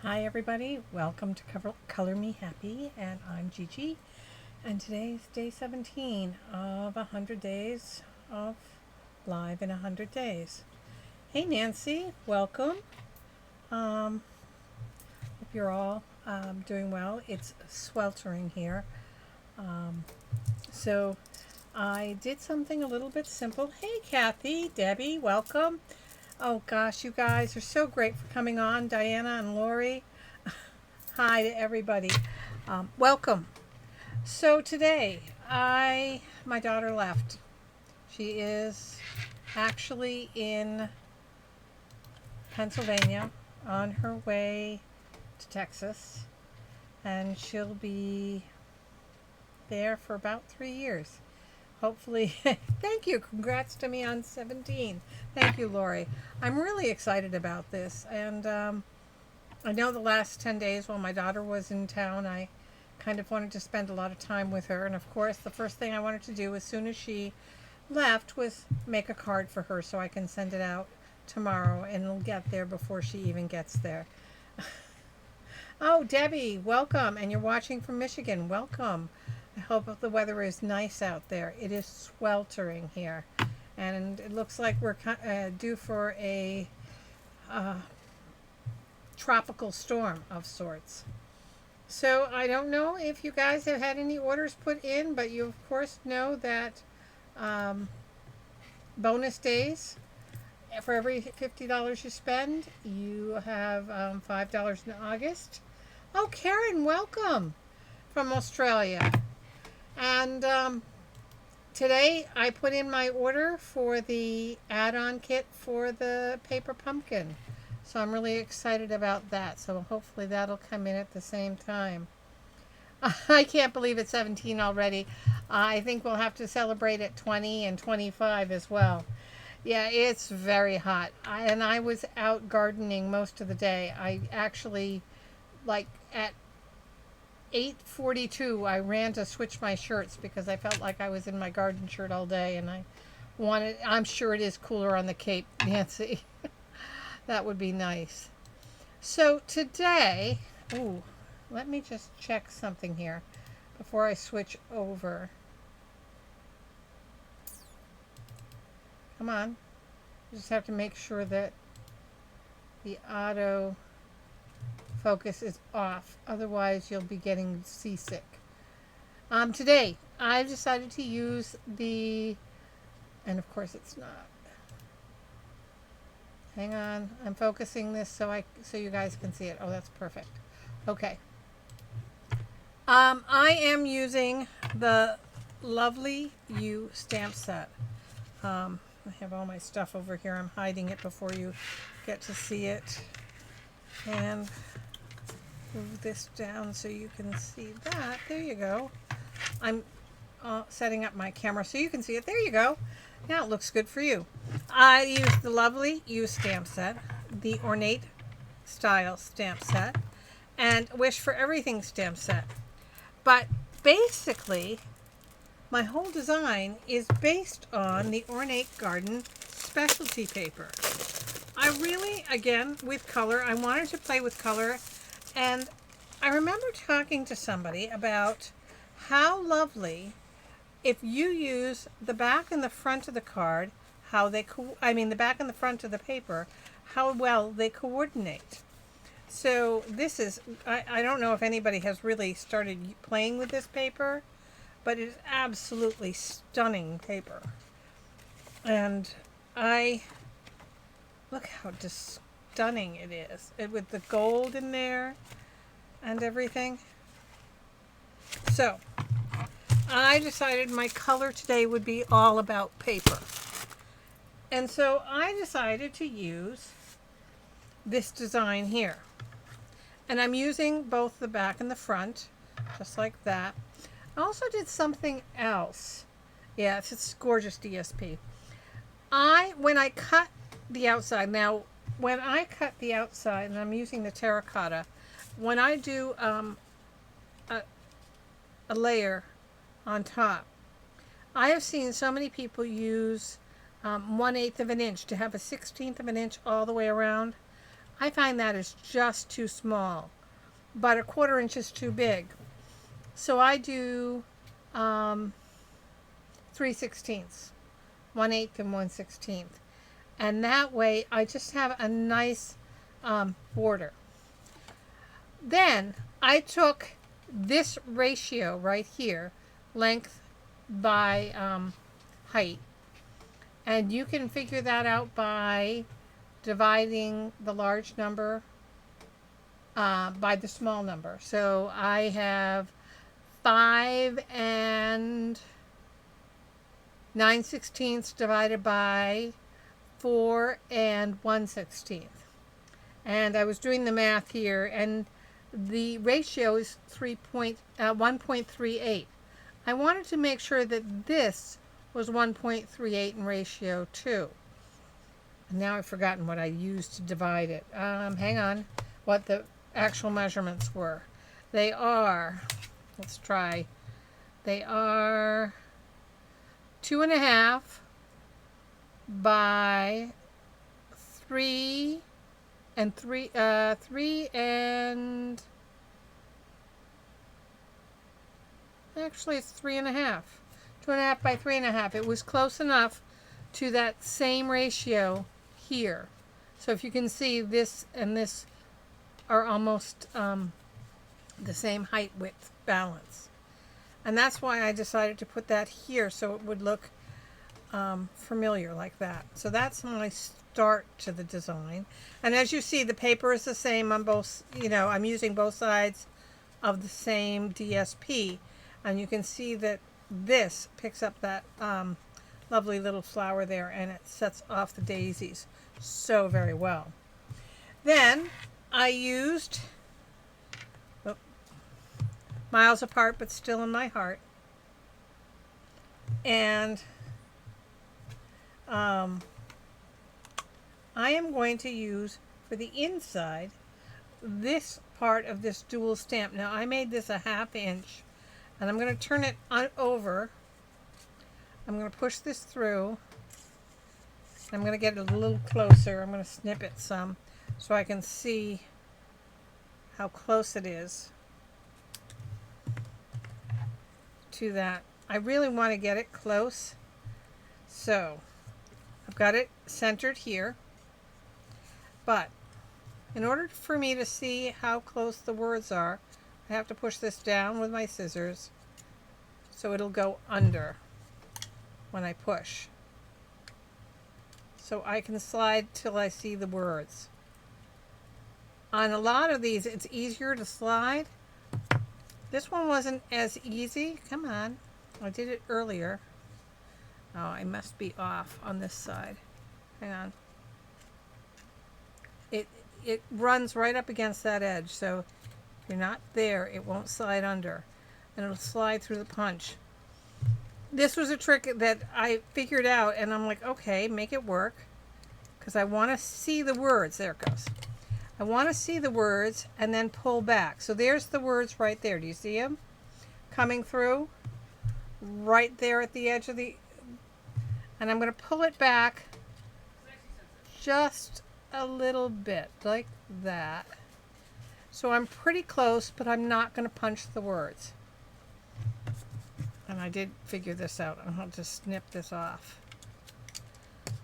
Hi everybody, welcome to Color Me Happy, and I'm Gigi, and today's day 17 of 100 days of Live in 100 Days. Hey Nancy, welcome. Hope you're all doing well. It's sweltering here. So I did something a little bit simple. Hey Kathy, Debbie, welcome. Oh gosh, you guys are so great for coming on. Diana and Lori. Hi to everybody. Welcome. So today, my daughter left. She is actually in Pennsylvania on her way to Texas, and she'll be there for about 3 years. Hopefully, thank you. Congrats to me on 17. Thank you, Lori. I'm really excited about this. And I know the last 10 days while my daughter was in town, I kind of wanted to spend a lot of time with her. And of course, the first thing I wanted to do as soon as she left was make a card for her so I can send it out tomorrow and it'll get there before she even gets there. Oh, Debbie, welcome. And you're watching from Michigan. Welcome. I hope the weather is nice out there. It is sweltering here. And it looks like we're due for a tropical storm of sorts. So I don't know if you guys have had any orders put in, but you of course know that bonus days, for every $50 you spend, you have $5 in August. Oh, Karen, welcome from Australia. And today I put in my order for the add-on kit for the paper pumpkin. So I'm really excited about that. So hopefully that'll come in at the same time. I can't believe it's 17 already. I think we'll have to celebrate at 20 and 25 as well. Yeah, it's very hot. And I was out gardening most of the day. I actually, like at 8:42, I ran to switch my shirts because I felt like I was in my garden shirt all day, and I'm sure it is cooler on the Cape, Nancy. That would be nice. So today, let me just check something here before I switch over. Come on. You just have to make sure that the auto focus is off. Otherwise, you'll be getting seasick. Today, I've decided to use and of course it's not. Hang on, I'm focusing this so you guys can see it. Oh, that's perfect. Okay. I am using the Lovely You stamp set. I have all my stuff over here. I'm hiding it before you get to see it. And move this down so you can see that. There you go. I'm setting up my camera so you can see it. There you go. Now it looks good for you. I used the Lovely You stamp set, the Ornate Style stamp set, and Wish for Everything stamp set. But basically, my whole design is based on the Ornate Garden specialty paper. I really, again, with color, I wanted to play with color, and I remember talking to somebody about how lovely, if you use the back and the front of the card, the back and the front of the paper, how well they coordinate. So this is, I don't know if anybody has really started playing with this paper, but it is absolutely stunning paper. And look how just stunning it is. With the gold in there and everything. So I decided my color today would be all about paper. And so I decided to use this design here. And I'm using both the back and the front, just like that. I also did something else. Yes, it's gorgeous DSP. When I cut the outside, and I'm using the terracotta, when I do a layer on top, I have seen so many people use 1/8 of an inch to have a 1/16 of an inch all the way around. I find that is just too small, but a 1/4 inch is too big. So I do 3/16, 1/8 and 1/16. And that way I just have a nice border. Then I took this ratio right here, length by height, and you can figure that out by dividing the large number by the small number. So I have 5 and 9/16 divided by 4 and 1/16. And I was doing the math here, and the ratio is 1.38. I wanted to make sure that this was 1.38 in ratio too. And now I've forgotten what I used to divide it. Hang on, what the actual measurements were. They are, let's try, they are 2.5 by 3 and 3 and actually it's 3.5. 2.5 by 3.5. It was close enough to that same ratio here. So if you can see, this and this are almost the same height width balance. And that's why I decided to put that here, so it would look familiar like that. So that's my start to the design. And as you see, the paper is the same on both, I'm using both sides of the same DSP. And you can see that this picks up that lovely little flower there, and it sets off the daisies so very well. Then I used Miles Apart but Still in My Heart, and I am going to use for the inside this part of this dual stamp. Now I made this a 1/2 inch, and I'm going to turn it over. I'm going to push this through. I'm going to get it a little closer. I'm going to snip it some so I can see how close it is to that. I really want to get it close. So I've got it centered here. But in order for me to see how close the words are, I have to push this down with my scissors so it'll go under when I push. So I can slide till I see the words. On a lot of these, it's easier to slide. This one wasn't as easy. Come on. I did it earlier. Oh, I must be off on this side. Hang on. It runs right up against that edge, so if you're not there, it won't slide under, and it'll slide through the punch. This was a trick that I figured out, and I'm like, okay, make it work, because I want to see the words. There it goes. I want to see the words and then pull back. So there's the words right there. Do you see them coming through right there at the edge of the, and I'm going to pull it back just a little bit like that. So I'm pretty close, but I'm not going to punch the words. And I did figure this out. I'll just snip this off.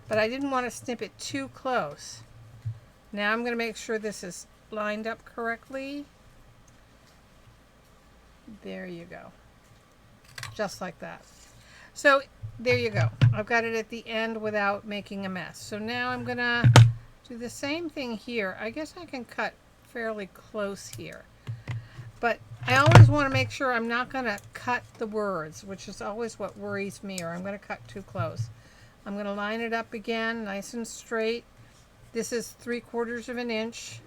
But I didn't want to snip it too close. Now I'm going to make sure this is lined up correctly. There you go. Just like that. So there you go. I've got it at the end without making a mess. So now I'm going to do the same thing here. I guess I can cut fairly close here. But I always want to make sure I'm not going to cut the words, which is always what worries me, or I'm going to cut too close. I'm going to line it up again, nice and straight. This is 3/4 of an inch.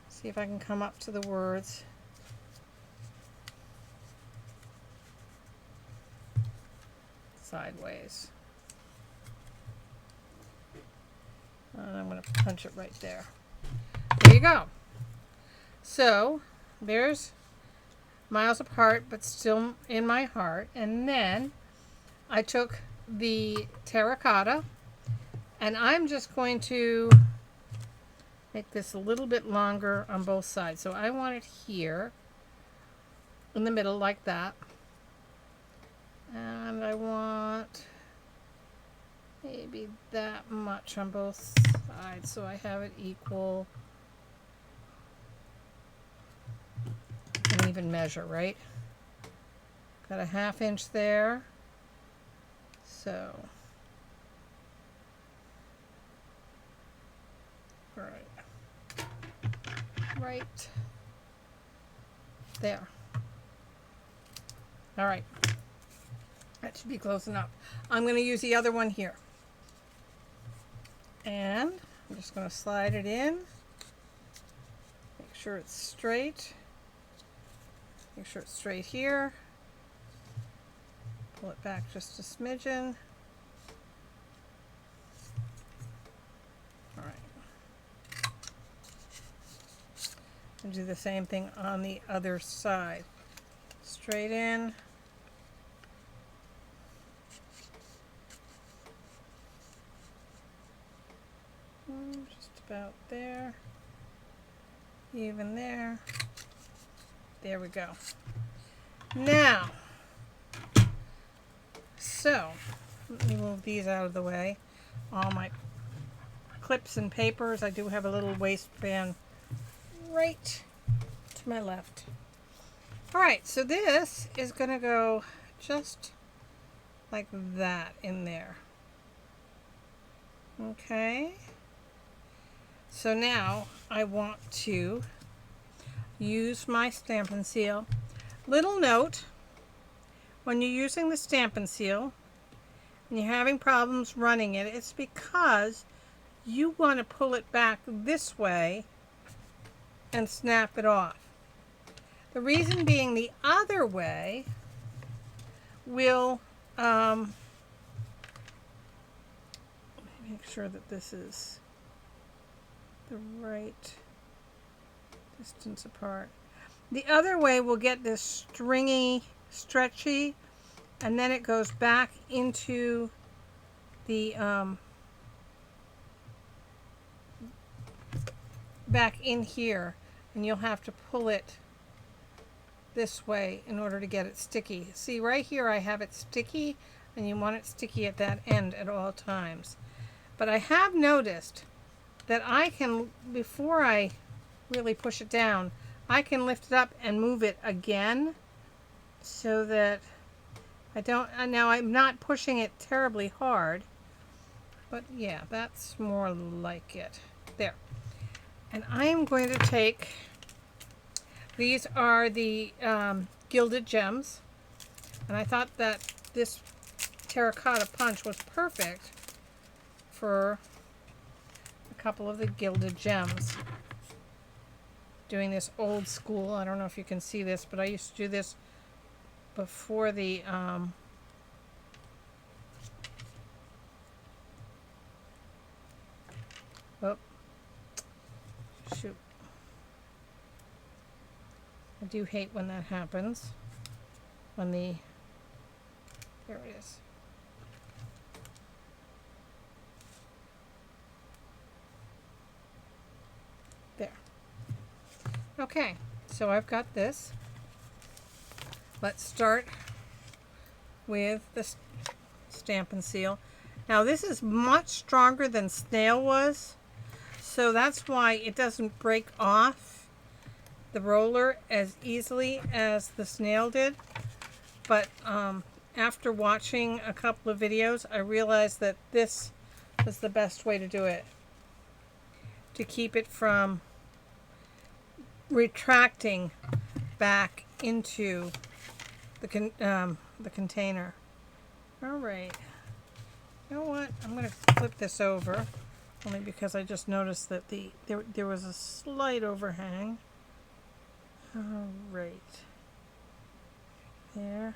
See if I can come up to the words. Sideways. And I'm going to punch it right there. There you go. So there's Miles Apart but Still in My Heart. And then I took the terracotta, and I'm just going to make this a little bit longer on both sides. So I want it here in the middle like that. And I want maybe that much on both sides so I have it equal. An even measure, right? Got a 1/2 inch there. So, right there. All right, that should be close enough. I'm going to use the other one here. And I'm just going to slide it in. Make sure it's straight. Make sure it's straight here. Pull it back just a smidgen. All right. And do the same thing on the other side. Straight in. Just about there. Even there. There we go. Now, so let me move these out of the way. All my clips and papers. I do have a little waistband right to my left. All right, so this is going to go just like that in there. Okay. So now I want to use my Stampin' Seal. Little note, when you're using the Stampin' Seal and you're having problems running it, it's because you want to pull it back this way and snap it off. The reason being the other way will make sure that this is the right distance apart. The other way will get this stringy, stretchy, and then it goes back into the back in here, and you'll have to pull it this way in order to get it sticky. See, right here I have it sticky, and you want it sticky at that end at all times. But I have noticed that I can, before I really push it down, I can lift it up and move it again so that I don't, now I'm not pushing it terribly hard, but yeah, that's more like it. There. And I am going to take, these are the gilded gems, and I thought that this terracotta punch was perfect for a couple of the gilded gems. Doing this old school, I don't know if you can see this, but I used to do this before the oh, shoot. I do hate when that happens. When the, there it is. There. Okay, so I've got this. Let's start with the Stampin' Seal. Now this is much stronger than snail was, so that's why it doesn't break off the roller as easily as the snail did. But after watching a couple of videos, I realized that this was the best way to do it, to keep it from retracting back into the container. All right. You know what? I'm going to flip this over, only because I just noticed that there was a slight overhang. All right. There.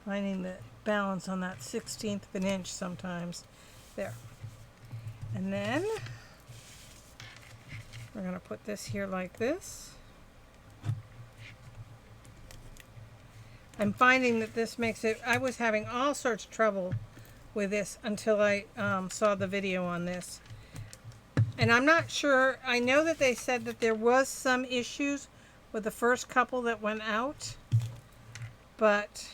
Finding the balance on that 1/16 of an inch sometimes. There. And then we're going to put this here like this. I'm finding that this makes it, I was having all sorts of trouble with this until I saw the video on this. And I'm not sure, I know that they said that there was some issues with the first couple that went out, but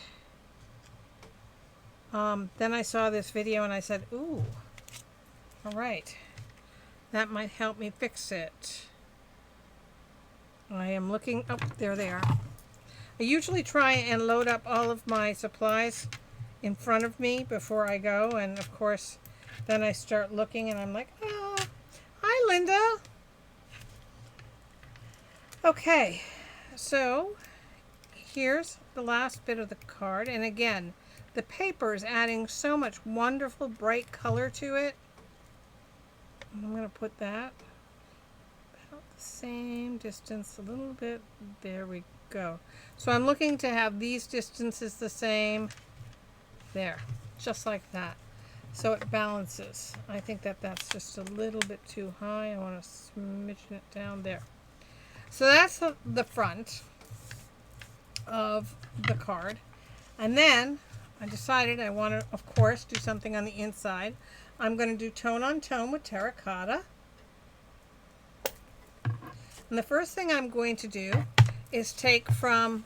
then I saw this video and I said, ooh, all right, that might help me fix it. I am looking, oh, there they are. I usually try and load up all of my supplies in front of me before I go, and of course then I start looking and I'm like, oh, hi Linda. Okay, so here's the last bit of the card, and again, the paper is adding so much wonderful bright color to it. I'm going to put that about the same distance, a little bit. There we go. So I'm looking to have these distances the same. There, just like that. So it balances. I think that that's just a little bit too high. I want to smidgen it down there. So that's the front of the card. And then I decided I want to, of course, do something on the inside. I'm going to do tone on tone with terracotta. And the first thing I'm going to do is take from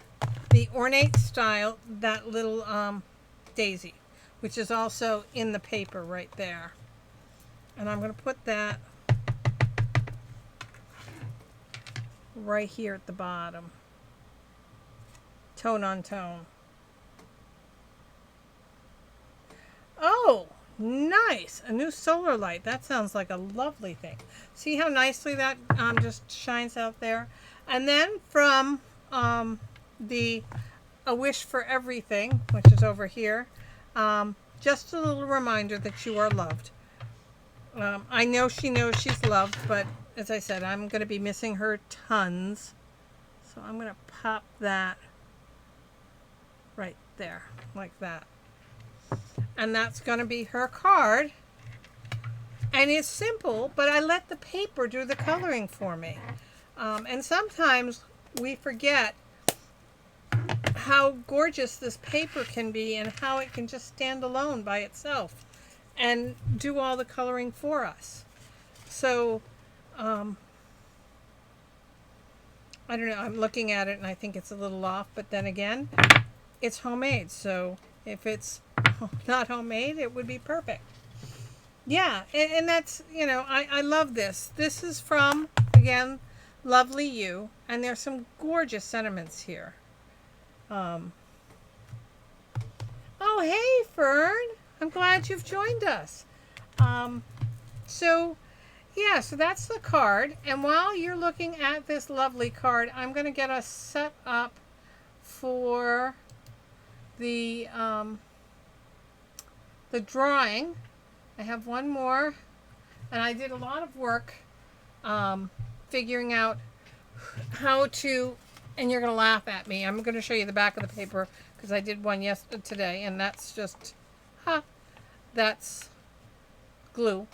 the Ornate style that little daisy, which is also in the paper right there. And I'm going to put that right here at the bottom. Tone on tone. Oh, nice. A new solar light. That sounds like a lovely thing. See how nicely that just shines out there? And then from the A Wish for Everything, which is over here, just a little reminder that you are loved. I know she knows she's loved, but as I said, I'm going to be missing her tons. So I'm going to pop that right there, like that. And that's going to be her card. And it's simple, but I let the paper do the coloring for me. And sometimes we forget how gorgeous this paper can be and how it can just stand alone by itself and do all the coloring for us. So, I don't know, I'm looking at it and I think it's a little off, but then again, it's homemade. So if it's not homemade, it would be perfect. Yeah, and that's, you know, I love this. This is from, again, Lovely You, and there's some gorgeous sentiments here. Oh, hey, Fern. I'm glad you've joined us. So that's the card. And while you're looking at this lovely card, I'm going to get us set up for the drawing. I have one more, and I did a lot of work figuring out how to, and you're going to laugh at me. I'm going to show you the back of the paper because I did one today, and that's just, that's glue,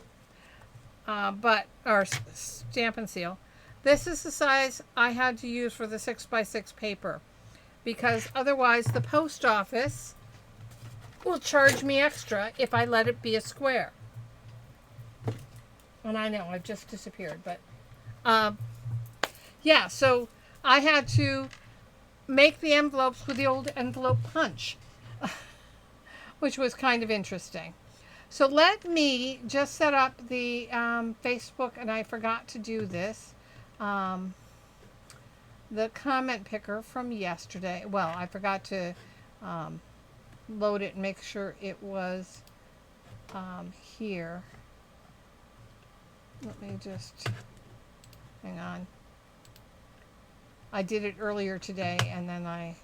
or stamp and seal. This is the size I had to use for the 6x6 paper because otherwise the post office will charge me extra if I let it be a square. And I know I've just disappeared, but yeah, so I had to make the envelopes with the old envelope punch, which was kind of interesting. So let me just set up the Facebook, and I forgot to do this, the comment picker from yesterday. Well, I forgot to load it and make sure it was here. Let me just, hang on. I did it earlier today and then I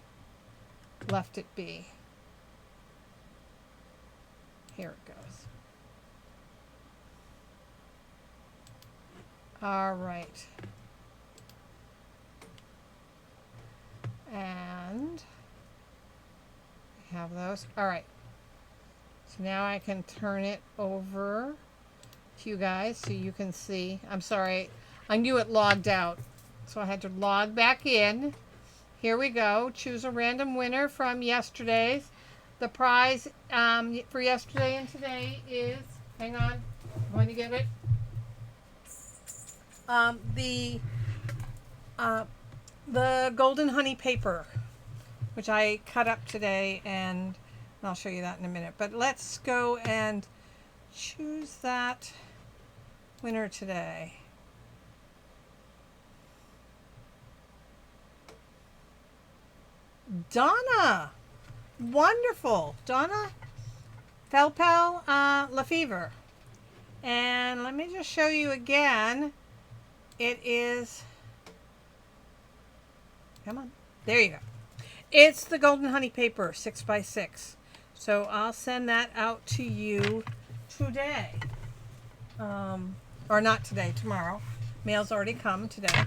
left it be. Here it goes. All right. And we have those. All right. So now I can turn it over to you guys so you can see. I'm sorry. I knew it logged out, so I had to log back in. Here we go. Choose a random winner from yesterday's. The prize for yesterday and today is, hang on, I'm going to get it. The golden honey paper, which I cut up today, and I'll show you that in a minute. But let's go and choose that winner today. Donna! Wonderful! Donna Felpel Lefevre. And let me just show you again. It is, come on, there you go. It's the golden honey paper 6x6. So I'll send that out to you today. Or not today, tomorrow. Mail's already come today.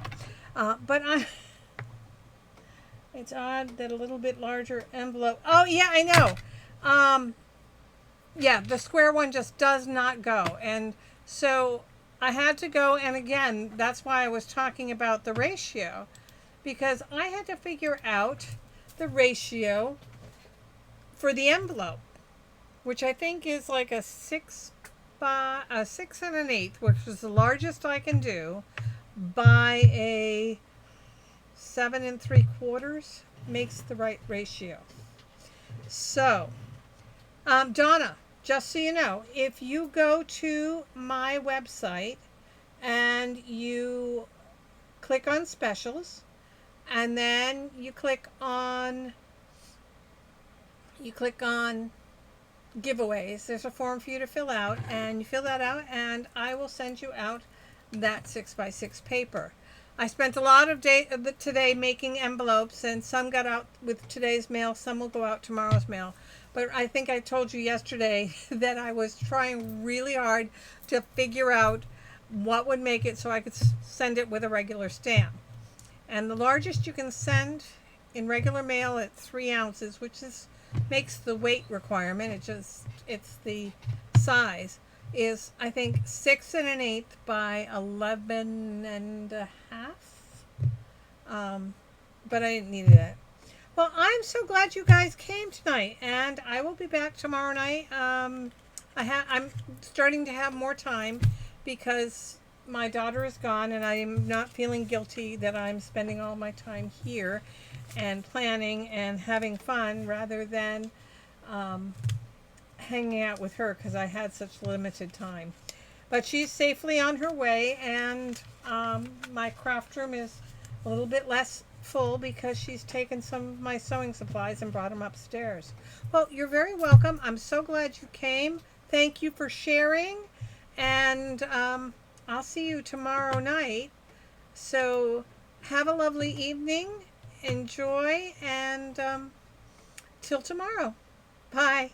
It's odd that a little bit larger envelope. Oh yeah, I know. Yeah, the square one just does not go. And so I had to go, and again, that's why I was talking about the ratio, because I had to figure out the ratio for the envelope, which I think is like a 6 1/8, which is the largest I can do, by a 7 3/4 makes the right ratio. So, Donna, just so you know, if you go to my website and you click on specials, and then you click on giveaways, there's a form for you to fill out, and you fill that out, and I will send you out that 6x6 paper. I spent a lot of today making envelopes, and some got out with today's mail, some will go out tomorrow's mail. But I think I told you yesterday that I was trying really hard to figure out what would make it so I could send it with a regular stamp. And the largest you can send in regular mail at 3 ounces, which makes the weight requirement, it's the size, is I think 6 1/8 by 11 1/2. But I didn't need that. Well, I'm so glad you guys came tonight, and I will be back tomorrow night. I'm starting to have more time because my daughter is gone, and I'm not feeling guilty that I'm spending all my time here and planning and having fun rather than hanging out with her, because I had such limited time. But she's safely on her way, and my craft room is a little bit less full because she's taken some of my sewing supplies and brought them upstairs. Well, you're very welcome. I'm so glad you came. Thank you for sharing, and I'll see you tomorrow night. So have a lovely evening. Enjoy, and till tomorrow. Bye.